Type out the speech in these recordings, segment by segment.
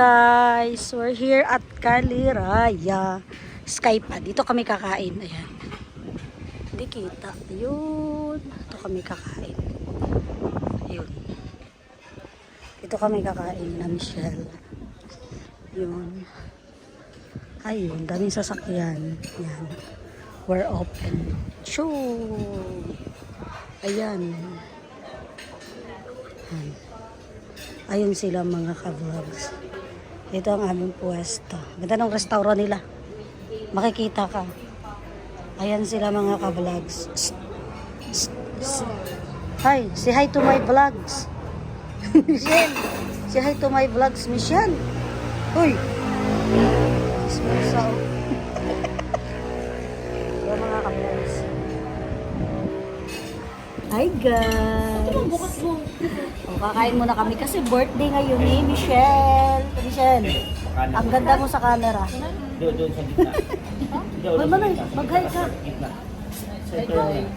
guys, we're here at Kaliraya Skypa. Dito kami kakain. Ayan. Hindi kita. Yun. Dito kami kakain. Yun. Dito kami kakain na Michelle. Yun. Ayun. Daming sasakyan. Yan. We're open. Shoo! Ayan. Ayan. Ayun sila mga ka-vlogs. Ito ang aming pwesto. Ganda ng restaurant nila. Makikita ka. Ayan sila mga ka-vlogs. Hi, say hi to my vlogs. Michelle, say hi to my vlogs, Michelle. Uy. Smooth. Ito mga ka-vlogs. Hi guys. O, kakain muna kami kasi birthday ngayon ni Michelle. Michelle, ang ganda mo sa camera. Doon sa gitna. Hoy, Manoy, mag-hi ka.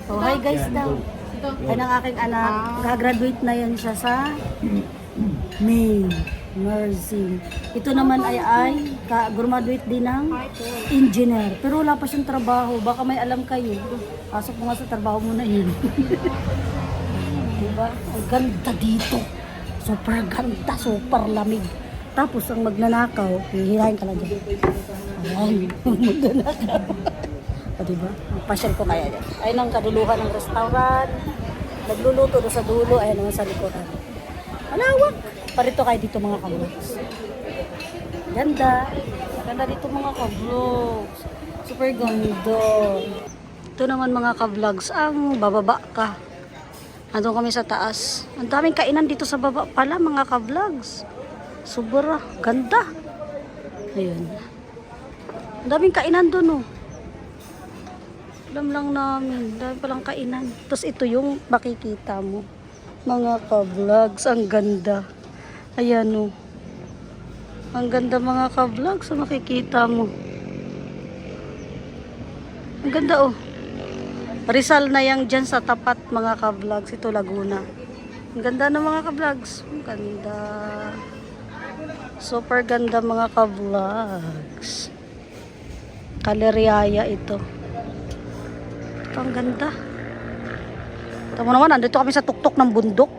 Oh, hi guys daw. Ay ng aking anak, gagraduate na yan siya sa May. Nursing. Ito naman ay graduate din ng engineer. Pero wala pa siyang trabaho. Baka may alam kayo. Pasok mo nga sa trabaho mo na yun. Diba? Ang ganda dito. Super ganda, super lamig. Tapos ang magnanakaw, hihirahin ka lang dyan. Ayan, magnanakaw. O diba? Pasyal ko kaya dyan. Ayun ang kaduluhan ng restaurant. Nagluluto doon sa dulo. Ayun naman sa likoran. Malawak. Parito kayo dito mga ka-vlogs. Ganda. Ganda dito mga ka-vlogs. Super ganda. Ito naman mga ka-vlogs, ang bababa ka. Nandun kami sa taas. Ang daming kainan dito sa baba pala mga ka-vlogs. Sobra. Ganda. Ayun. Ang daming kainan dun oh. Alam lang namin. Dami palang kainan. Tapos ito yung makikita mo. Mga ka-vlogs. Ang ganda. Ayan o. Ang ganda mga ka-vlogs. So makikita mo. Ang ganda o. Rizal na yang dyan sa tapat mga ka-vlogs. Ito Laguna. Ang ganda na mga ka-vlogs. Ang ganda. Super ganda mga ka-vlogs. Kaliraya ito. Ito ang ganda. Ito mo naman. Andito kami sa tuktok ng bundok.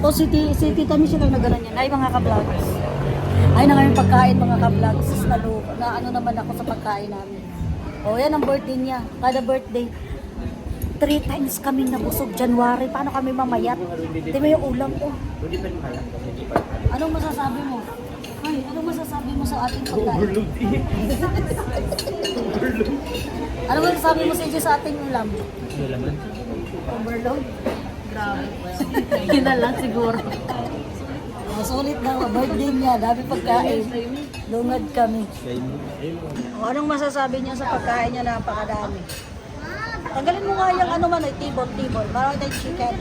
O si Tita Michelle ang nagana niyan. Ay mga ka-vlogs. Ay na kami pagkain mga ka-vlogs. Na ano naman ako sa pagkain namin. O yan ang birthday niya. Kada birthday. 3 times kami nabusog January. Paano kami mamayat? Di ba yung ulam ko? Anong masasabi mo? Ay, anong masasabi mo sa ating pagkain? Overload eh. Anong masasabi mo sa ating ulam? Overload? Grabe. Yun na lang siguro. Masulit na birthday niya, dami pagkain. Lungad kami. O, anong masasabi niya sa pagkain niya? Napakadami. Tanggalin mo nga yung ano man ay tibon. Parang tayo chicken.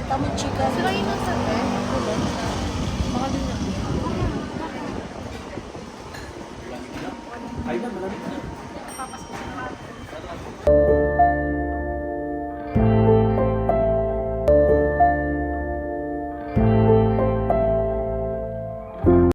Tamo chicken. Sila yun ang sabi? Baka din na. Ay na, malamit na.